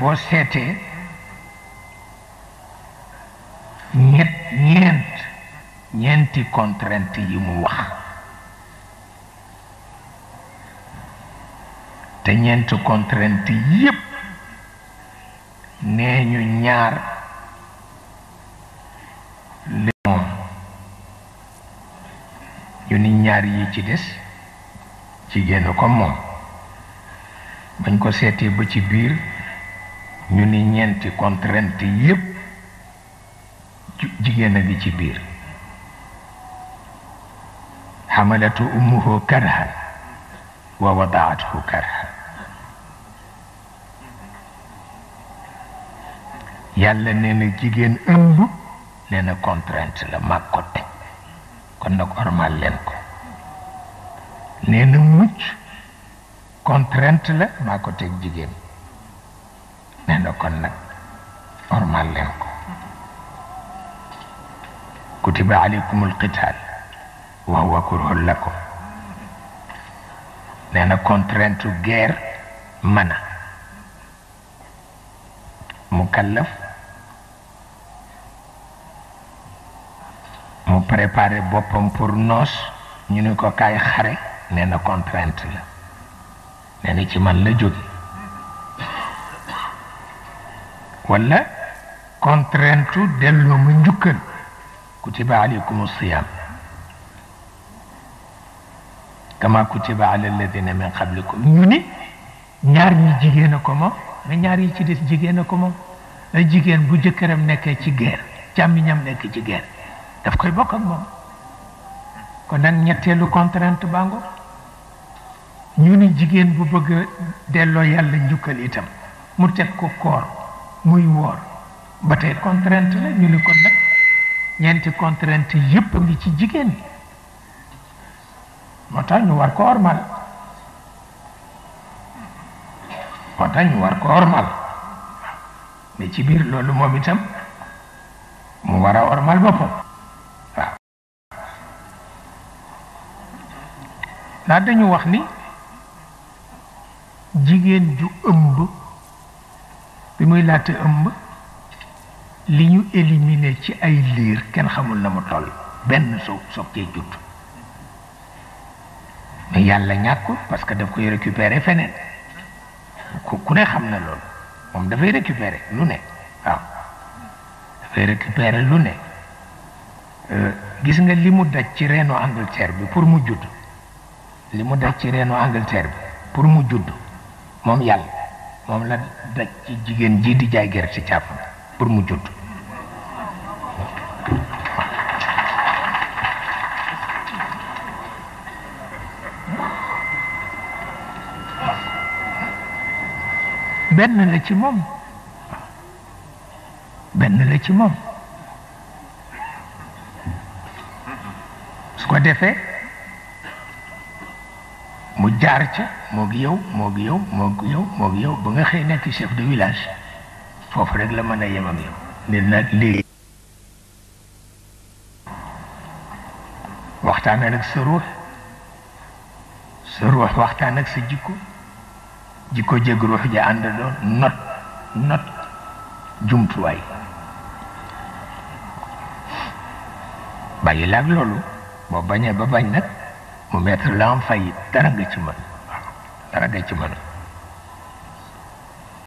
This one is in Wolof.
boo seetee ñeenti contrainte yi mu wax te ñeenti contrainte yépp nee ñu ñaar li moom ñu ni ñaar yi ci des jigéen ko moom bañ ko seetee ba ci biir ñu ni ñeenti contrainte yépp jigéen a ngi ci biir xamalatu ummuhu karhan wa wadaathu karhan yàlla nee na jigéen ëmb nee na contrainte la mag ko teg kon nag ormal leen ko nee na mucc contrainte la maa ko teg jigéen nee na kon nag ormal leen ko kutiba alaykumul qital wa huwa kurhun lakum nee na contrainte guerre mana mukallaf mu préparé boppam pour noos ñu ni ko kaay xare nee na contrainte la nee na ci man la jóge wala contrainte delloo ma njukkal kutiba alaykum siyam kama kutiba ala alladina min qablikum ñu ni ñaar ñi jigéen a ko moom mais ñaar yi ci des jigéen a ko moom ay jigéen bu jëkkëram nekkee ci guerre càmmiñam nekk ci guerre daf koy bokk ak moom kon nag ñetteelu contrainte bango ñu ni jigéen bu bëgg a delloo yàlla njukkal itam mu teg ko koor muy woor ba tey contrainte la ñu ni kon nag ñeenti contrainte yépp a ngi ci jigéen bi moo tax ñu war ko ormal moo tax ñu war ko ormal mais ci biir loolu moom itam mu war a ormal boppam waaw ndax dañu wax ni jigéen ju ëmb bi muy laata ëmb li ñu éliminé ci ay liir kenn xamul na mu toll benn soog cee judd mais yàlla ñàkkul parce que daf koy récupérer feneen ku ne xam na loolu moom dafay récupérer lu ne waaw dafay récupérer lu ne gis nga li mu daj ci reenu Angleterre bi pour mu judd li mu daj ci reenu Angleterre bi pour mu judd moom yàlla moom la daj ci jigéen ji di jaay gerte caaf pour mu judd benn la ci moom benn la ci moom su ko defee mu jaar ca moog yow ba nga xëy nekk chef de village foofu rek la mën a yem ak yow ne nag léegi waxtaan ak sa ruux waxtaan ak sa jikko jég ruux ja ànd doon not jumtuwaay bàyyi laag loolu boo bañee ba bañ nag mu mettre la en faillite dara nga ci mën